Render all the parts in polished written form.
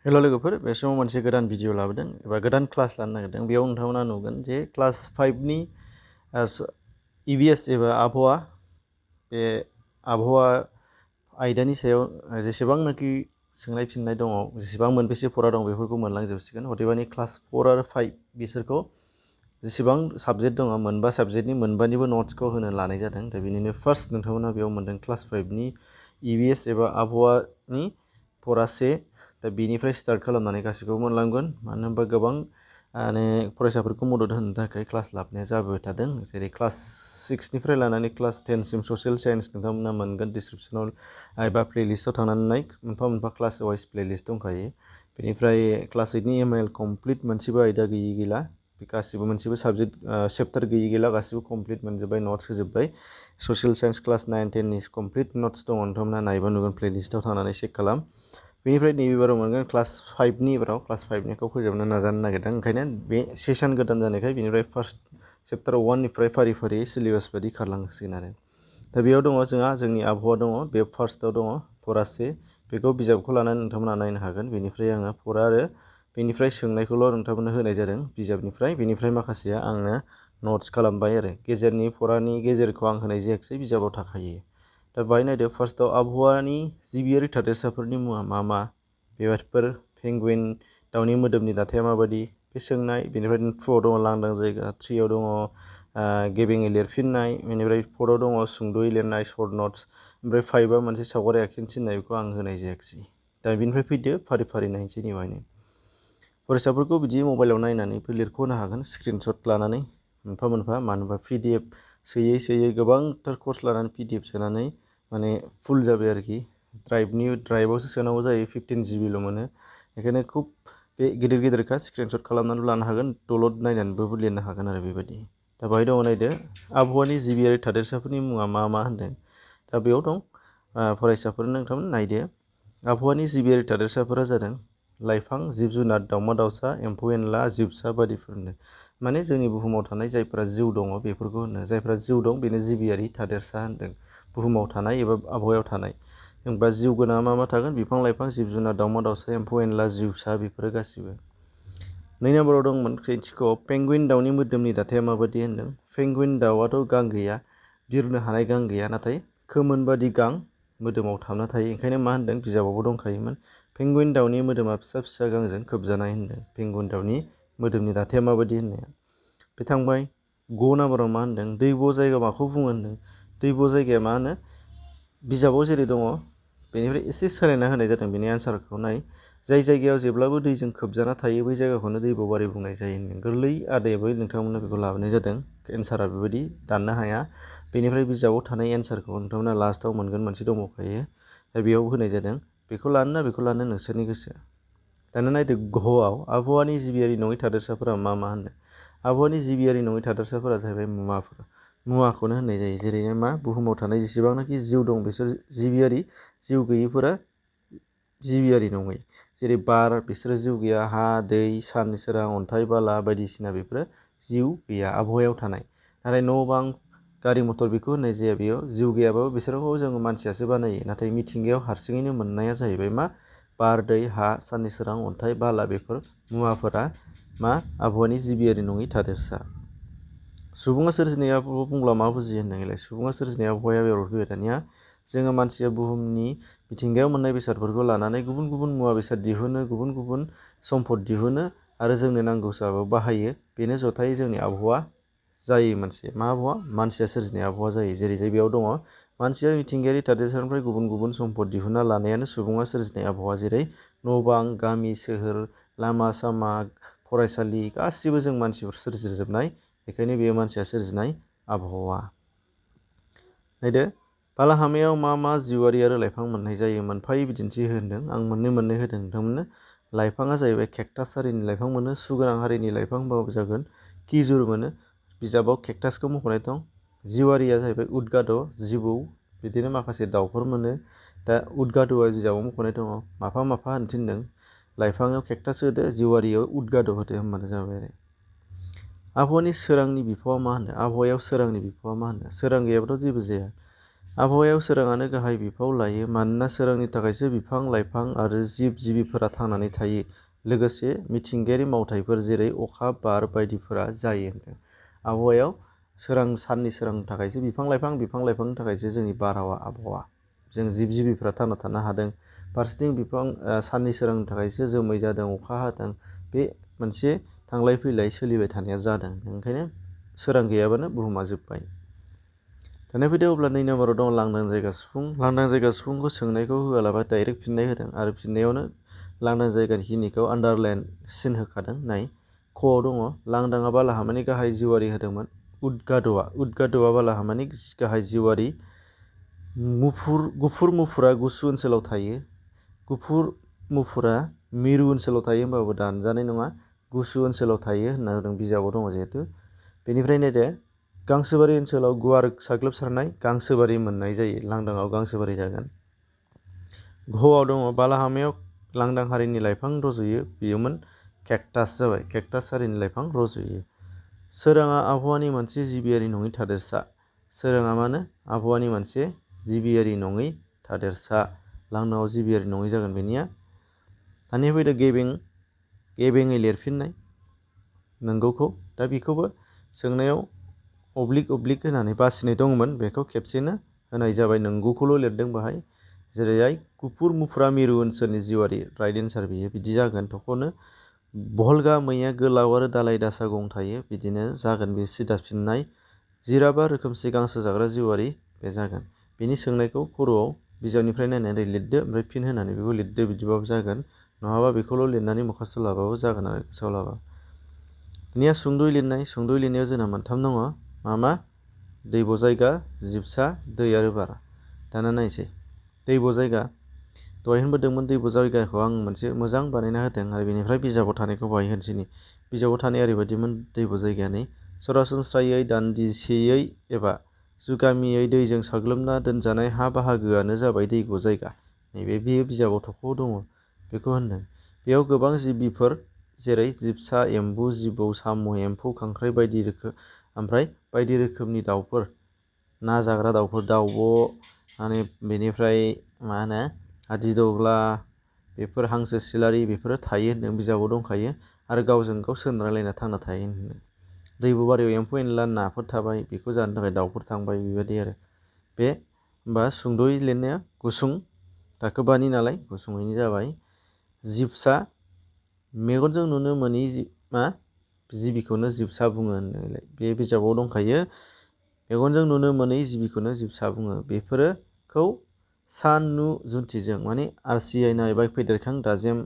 हेल' लोगोफोर, बे समाव मोनसे गोदान भिडिअ लाबोदों एबा गोदान क्लास लानो नागिरदों। बेयाव नोंथांमोना नुगोन जे क्लास 5नि EVS एबा आबहावा, बे आबहावा आयदानि सायाव जेसेबांनाखि सोंनाय फिननाय दङ, जेसेबां मोनबेसे फरा दं बेफोरखौ मोनलांजोबसिगोन। अदेबानि क्लास 4 आरो 5 बिसोरखौ जेसेबां साबजेक्ट दङ, मोनबा साबजेक्टनि मोनबानिबो नट्सखौ होनो लानाय जादों। दा बेनिनो फार्स्ट नोंथांमोना बेयाव मोनदों क्लास 5नि EVS एबा आबहावानि फरा 1। दा बेनिफ्राय स्टार्ट खालामनानै गासैखौबो मोनलांगोन। मानो होनबा गोबां फरायसाफोरखौ मदद होनो थाखाय क्लास लाबोनाया जाबोबाय थादों। जेरै क्लास 6निफ्राय लानानै क्लास 10सिम ससियेल साइन्स नोंथांमोना मोनगोन। डिसक्रिपसनाव एबा प्लेलिस्टआव थांनानै मोनफा मोनफा क्लास वाइज प्लेलिस्ट दंखायो। बेनिफ्राय क्लास 8नि MIL कमप्लिट, मोनसेबो आयदा गैयि गैला। बे गासिबो मोनसेबो साबजेक्ट चेप्टार गैयि गैला, गासिबो कमप्लिट मोनजोब्बाय, नट्स होजोब्बाय। ससियेल साइन्स क्लास 9, 10नि कमप्लिट नट्स दङ, नोंथांमोना नायबा नुगोन, प्लेलिस्टआव थांनानै चेक खालाम। बेनिफ्राय नैबे बाराव मोनगोन क्लास 5नि एबाराव क्लास 5निखौ फोजोबनो नाजानो नागिरदों। ओंखायनो बे सेसन गोदान जानायखाय बेनिफ्राय फार्स्ट चेप्टार 1निफ्राय फारि फारि सिलेबास बायदि खारलांसिगोन आरो। दा बेयाव दङ जोंहा जोंनि आबहावा दङ, बे फार्स्टआव दङ फरा 1। बेखौ बिजाबखौ लानानै नोंथांमोना नायनो हागोन। बेनिफ्राय आङो फरा आरो बेनिफ्राय सोंनायखौल' नोंथांमोननो होनाय जादों बिजाबनिफ्राय। बेनिफ्राय माखासेया आङो नट्स खालामबाय आरो। गेजेरनि फरानि गेजेरखौ आं होनाय जायाखिसै, बिजाबाव थाखायो। दा बाहाय नायदो, फार्स्टआव आबहावानि जिबियारि थादेरसाफोरनि मुङा मा मा, बेफोर पेंगुइन दाउनि मोदोमनि दाथाया माबायदि, बे सोंनाय। बेनिफ्राय 2आव दङ लांदां जायगा, 3आव दङ गेबेङै लिरफिननाय, बेनिफ्राय 4आव दङ सुंद'यै लिरनाय सर्ट नट्स, ओमफ्राय 5आ मोनसे सावगारि आखिनो थिननाय, बेखौ आं होनाय जायाखिसै। दा बेनिफ्राय फैदो फारि फारि नायनोसै निबायनो। फरायसाफोरखौ बिदि मबाइलाव नायनानैबो लिरख'नो हागोन, स्क्रिनशट लानानै मोनफा मोनफा। मानो होनबा PDF सोयै सोयै गोबांथार कर्स लानानै PDF सोनानै माने फुल जाबाय आरोखि। ड्राइभआवसो सोनांगौ जायो, 15 GBल' मोनो। बेखायनो खुब बे गिदिर गिदिरखा स्क्रिनशट खालामनानै लानो हागोन, दलद नायनानैबो लिरनो हागोन आरो बेबायदि। दा बाहाय दङ नायदो, आबहावानि जिबियारि थादेरसाफोरनि मुङा मा मा होनदों। दा बेयाव दं फरायसाफोर, नोंथांमोन नायदो। आबहावानि जिबियारि थादेरसाफोरा जादों लाइफां, जिब जुनार, दाउमा दाउसा, एम्फौ एनला, जिबसा बायदिफोरनो। माने जोंनि बुहुमाव थानाय जायफोरा जिउ दङ बेफोरखौ होनो। जायफोरा जिउ दं बेनो जिबियारि थादेरसा होनदों, बुहुमाव थानाय एबा आबहावायाव थानाय। जेनेबा जिउ गोनाङा मा मा थागोन, बिफां लाइफां, जिब जुनार, दाउमा दाउसा, एम्फौ एनला, जिउसा, बेफोरो गासिबो। 2 नाम्बाराव दंमोन सोंथिखौ, पेंगुइन दाउनि मोदोमनि दाथाया माबायदि होनदों। पेंगुइन दाउआथ' गां गैया, बिरनो हानाय गां गैया, नाथाय खोमोन बादि गां मोदोमाव थाबना थायो। ओंखायनो मा होनदों, बिजाबावबो दंखायोमोन, पेंगुइन दाउनि मोदोमा फिसा फिसा गांजों खोबजानाय होनदों। पेंगुइन दाउनि मोदोमनि दाथाया माबायदि होननाया बे थांबाय। 5 नाम्बाराव मा होनदों, दैब' जायगा माखौ बुङो होनदों। दैब' जायगाया मा होनो, बिजाबाव जेरै दङ बेनिफ्राय एसे सोलायना होनाय जादों। बेनि आन्सारखौ नाय। जाय जायगायाव जेब्लाबो दैजों खोबजाना थायो बै जायगाखौनो दैब'बारि बुंनाय जायो होनदों। गोरलै आदायाबै नोंथांमोननो बेखौ लाबोनाय जादों, एन्सारा बेबायदि दाननो हाया। बेनिफ्राय बिजाबाव थानाय एन्सारखौ नोंथांमोना लास्टआव मोनगोन, मोनसे दंबावखायो। दा बेयाव होनाय जादों, बेखौ लानो ना बेखौ लानो नोंसोरनि गोसो। दाना नायदो, घआव आबहावानि जिबियारि नङि थादेरसाफोरा मा मा होनदों। आबहावानि जिबियारि नङि थादेरसाफोरा जाहैबाय मुवाफोर, मुवाखौनो होननाय जायो। जेरैनो मा, बुहुमाव थानाय जेसेबांनाखि जिउ दं बिसोर जिबियारि, जिउ गैयिफोरा जिबियारि नङै। जेरै बार, बिसोरो जिउ गैया। हा, दै, साननि सोरां, अन्थाइ बाला बायदिसिना, बेफोरो जिउ गैया आबहावायाव थानाय। नाथाय न' बां, गारि मटर, बेखौ होननाय जाया। बेयाव जिउ गैयाबाबो बिसोरखौ जोङो मानसियासो बानायो। नाथाय मिथिंगायाव हारसिङैनो मोननाया जाहैबाय मा, बार, दै, हा, साननि सोरां, अन्थाइ बाला, बेफोर मुवाफोरा मा, आबहावानि जिबियारि नङि थादेरसा। सुबुङा सोरजिनाय आबहावा बुंब्ला मा बुजियो होनदोंलाय। सुबुङा सोरजिनाय आबहावाया बेयाव फैबाय दानिया। जोङो मानसिया बुहुमनि मिथिंगायाव मोननाय बेसादफोरखौ लानानै गुबुन गुबुन मुवा बेसाद दिहुनो, गुबुन गुबुन सम्पद दिहुनो आरो जोंनो नांगौ जाबाबो बाहायो। बेनो जथायै जोंनि आबहावा जायो। मोनसे मा आबहावा, मानसिया सोरजिनाय आबहावा जायो। जेरै बेयाव दङ, मानसिया मिथिंगायारि थादेरसानिफ्राय गुबुन गुबुन सम्पद दिहुनना लानायानो सुबुङा सोरजिनाय आबहावा। जेरै न' बां, गामि, सोहोर, लामा सामा, फरायसालि, गासिबो जों मानसिफोर सोरजिजोबनाय। बेखायनो बेयो मानसिया सोरजिनाय आबहावा। नायदो, बालाहामायाव मा मा जिउआरि आरो लाइफां मोननाय जायो, मोनफायै बिदिन्थि होनदों। आं मोननै होदों नोंथांमोननो। लाइफाङा जाहैबाय केक्टास हारिनि लाइफां मोनो, सुगोनां हारिनि लाइफां होनबाबो जागोन। खिजुर मोनो, बिजाबाव केक्टासखौ मख'नाय दं। जिउआरिया जाहैबाय उदगाद, जिबौ, बिदिनो माखासे दाउफोर मोनो। दा उदगाद'आ बिजाबाव मख'नाय दङ। माफा माफा होनो थिनदों। लाइफाङाव केक्टास होदो, जिउआरियाव उदगाद' होदो, होनबानो जाबाय आरो। आबहावानि सोरांनि बिफावा मा होनदों। आबहावायाव सोरांनि बिफावा मा होनदों। सोरां गैयाबाथ' जेबो जाया। आबहावायाव सोराङानो गाहाय बिफाव लायो मानोना सोरांनि थाखायसो बिफां लाइफां आरो जिब जिबिफोरा थांनानै थायो। लोगोसे मिथिंगायारि मावथायफोर जेरै अखा बार बायदिफोरा जायो। आबहावायाव साननि सोरांनि थाखायसो बिफां लाइफांनि थाखायसो जोंनि बारहावा आबहावा जों जिब जिबिफ्रा थांना थानो हादों। फारसेथिं साननि सोरांनि थाखायसो जोमै जादों अखा हादों। बे मोनसे थांलाय फैलाय सोलिबाय थानाया जादों। ओंखायनो सोरां गैयाबानो बुहुमा जोब्बाय। दानिया फैदो अब्ला 2 नाम्बाराव दङ लांदां जायगा सुफुं। लांदां जायगा सुफुंखौ सोंनायखौ होआलाबा डाइरेक्ट फिननाय होदों आरो फिननायावनो लांदां जायगानि खिनिखौ आन्डारलाइन सिन होखादों। नाय ख'आव दङ लांदाङा बालाहामानि गाहाय जिउआरि होदोंमोन उदगाद'आ बालाहामानि गाहाय जिउआरि। गुफुर मुफुरा गुसु ओनसोलाव थायो। गुफुर मुफुरा मिरु ओनसोलाव थायो होमबाबो दानजानाय नङा। गुसु ओनसोलाव थायो होनना होदों बिजाबाव दङ जिहेथु। बेनिफ्राय नायदो गांसोबारि ओनसोलाव गुवार साग्लोबसारनाय गांसोबारि मोननाय जायो। लांदाङाव गांसोबारि जागोन। घआव दङ बालाहामायाव लांदां हारिनि लाइफां रज'यो बेयोमोन केक्टास जाबाय। केक्टास हारिनि लाइफां रज'यो। सोराङा आबहावानि मोनसे जिबियारि नङि थादेरसा। सोराङा मानो आबहावानि मोनसे जिबियारि नङै थादेरसा। लांदाङाव जिबियारि नङै जागोन बेनिया। दानिया फैदो गेबेङै लिरफिननाय नोंगौखौ। दा बेखौबो सोंनायाव अब्लिक होनानै बासिनाय दंमोन बेखौ खेबसेनो होनाय जाबाय। नोंगौखौल' लिरदों बाहाय। जेरैहाय गुफुर मुफुरा मिरु ओनसोलनि जिउआरि राइट एन्सार बेयो बिदि जागोन। थख'नो भल्गा मैया गोलाव आरो दालाय दासा गं थायो बिदिनो जागोन बे सिदा फिननाय। जिराफआ रोखोमसे गांसो जाग्रा जिउआरि बे जागोन। बेनि सोंनायखौ खर'आव बिजाबनिफ्राय नायनानै लिरदो ओमफ्राय फिन होनानै बेखौ लिरदो बिदिबाबो जागोन। नङाबा बेखौल' लिरनानै मखास्थ' लाबाबो जागोन आरो गोसोआव लाबा। दानिया सुंद'यै लिरनाय। सुंद'यै लिरनायाव जोंना मोनथाम दङ। मा दैब' जायगा जिबसा दै आरो बार। दाना नायसै दैब' जायगा दहाय होनबोदोंमोन दैब' जायगाखौ आं मोनसे मोजां बानायना होदों आरो बेनिफ्राय बिजाबाव थानायखौ बाहाय होनसैनि। बिजाबाव थानाय ओरैबायदिमोन दैब' जायगायानो सरासनस्रायै दान्दिसेयै एबा जुगामियै दैजों साग्लोबना दोनजानाय हा बाहागोआनो जाबाय दैब' जायगा। नैबे बेयो बिजाबाव थख'आव दङ बेखौ होनदों। बेयाव गोबां जिबिफोर जेरै जिबसा एम्बु जिबौ साम' एम्फौ खांख्राइ बायदि रोखोमनि दाउफोर ना जाग्रा दाउफोर दाउब' बेनिफ्राय हादिदग्ला बेफोर हांसो सिलारि बेफोरो थायो होनदों बिजाबाव दंखायो आरो गावजों गाव सोनारलायना थांना थायो होनदों। दैब' बारियाव एम्फौ एनला नाफोर थाबाय बेखौ जानो थाखाय दाउफोर थांबाय बेबायदि आरो। बे होमबा सुंद'यै लिरनाया गुसुं थाखो 5नि नालाय गुसुङैनो जाबाय। जिबसा मेगनजों नुनो मोनै जिबिखौनो जिबसा बुङो होनदोंलाय बे बिजाबाव दंखायो। मेगनजों नुनो मोनै जिबिखौनो जिबसा बुङो। बेफोरखौ सान नु जुन्थिजों RCI नायबाय फेदेरखां दाजेम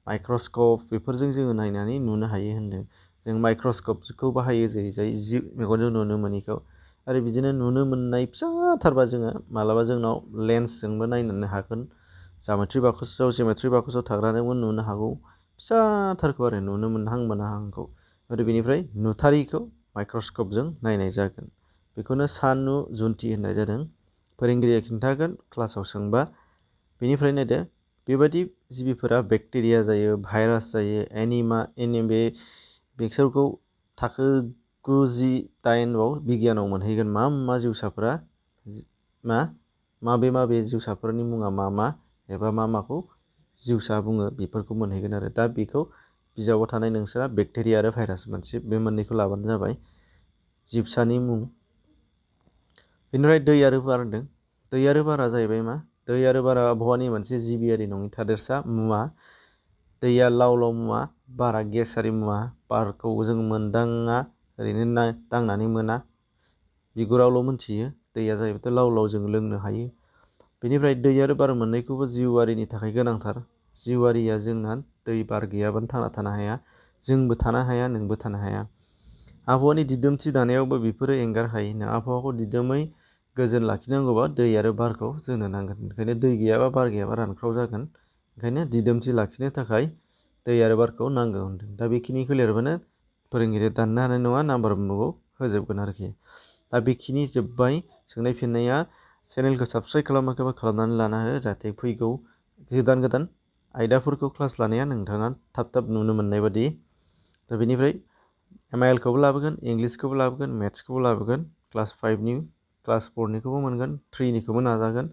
माइक्रस्कप बेफोरजों जोङो नायनानै नुनो हायो होनदों। जों माइक्रस्कपखौ बाहायो जेरैजाय मेगनजों नुनो मोनैखौ आरो बिदिनो नुनो मोननाय फिसाथारबा जोङो मालाबा जोंनाव लेन्सजोंबो नायनो हागोन। जिमेट्रि बाक्सआव थाग्राजोंबो नुनो हागौ। फिसाथारखौ आरो नुनो मोनहांखौ आरो बेनिफ्राय नुथारिखौ माइक्रस्कपजों नायनाय जागोन। बेखौनो सान नु जुन्थि होननाय जादों। फोरोंगिरिया खिन्थागोन क्लासाव सोंबा। बेनिफ्राय नायदो बेबायदि जिबिफोरा बेक्टेरिया जायो भाइरास जायो बे बिसोरखौ थाखो 9, 10, 8आव बिगियानाव मोनहैगोन मा जिउसाफोरा माबे जिउसाफोरनि मुङा मा एबा माखौ जिउसा बुङो बेफोरखौ मोनहैगोन आरो। दा बेखौ बिजाबाव थानाय नोंसोरा बेक्टेरिया आरो भाइरास बे मोननैखौ लाबानो जाबाय जिबसानि मुं। बेनिफ्राय दै आरो बार होनदों। दै आरो बारा जाहैबाय दै आरो बारा आबहावानि मोनसे जिबियारि नङि थादेरसा मुवा। दैया लाव लाव मुवा बारा गेसारि मुवा। बारखौ जों मोनदाङा ओरैनो दांनानै मोना बिगुरावल' मोनथियो। दैया जाहैबाय लाव लाव जों लोंनो हायो। बेनिफ्राय दै आरो बार मोननैखौबो जिउआरिनि थाखाय गोनांथार। जिउआरिया जोंना दै बार गैयाबानो थांना थानो हाया। जोंबो थानो हाया नोंबो थानो हाया। आबहावानि दिदोमथि दानायावबो बेफोरो एंगार हायै। आबहावाखौ दिदोमै गोजोन लाखिनांगौबा दै आरो बारखौ जोंनो नांगोन। ओंखायनो दै गैयाबा बार गैयाबा रानख्राव जागोन। ओंखायनो दिदोमथि लाखिनो थाखाय दै आरो बारखौ नांगौ होनदों। दा बेखिनिखौ लिरबानो फोरोंगिरिया दाननो हानाय नङा नाम्बारबो होजोबगोन आरोखि। दा बेखिनि जोब्बाय सोंनाय फिननाया। चेनेलखौ साबस्क्राइब खालामाखैबा खालामनानै लाना हो जाहाथे फैगौ गोदान आयदाफोरखौ क्लास लानाया नोंथाङा थाब नुनो मोननाय बादि। दा बेनिफ्राय MIL खौबो लाबोगोन इंलिसखौबो लाबोगोन मेथ्सखौबो लाबोगोन क्लास 5नि क्लास 4निखौबो मोनगोन 3निखौबो नाजागोन।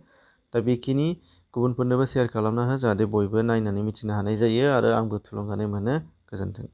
दा बेखिनि गुबुनफोरनोबो शेयार खालामना हो जाहाथे बयबो नायनानै मिथिनो हानाय जायो आरो आंबो थुलुंगानाय मोनो। गोजोन्थों।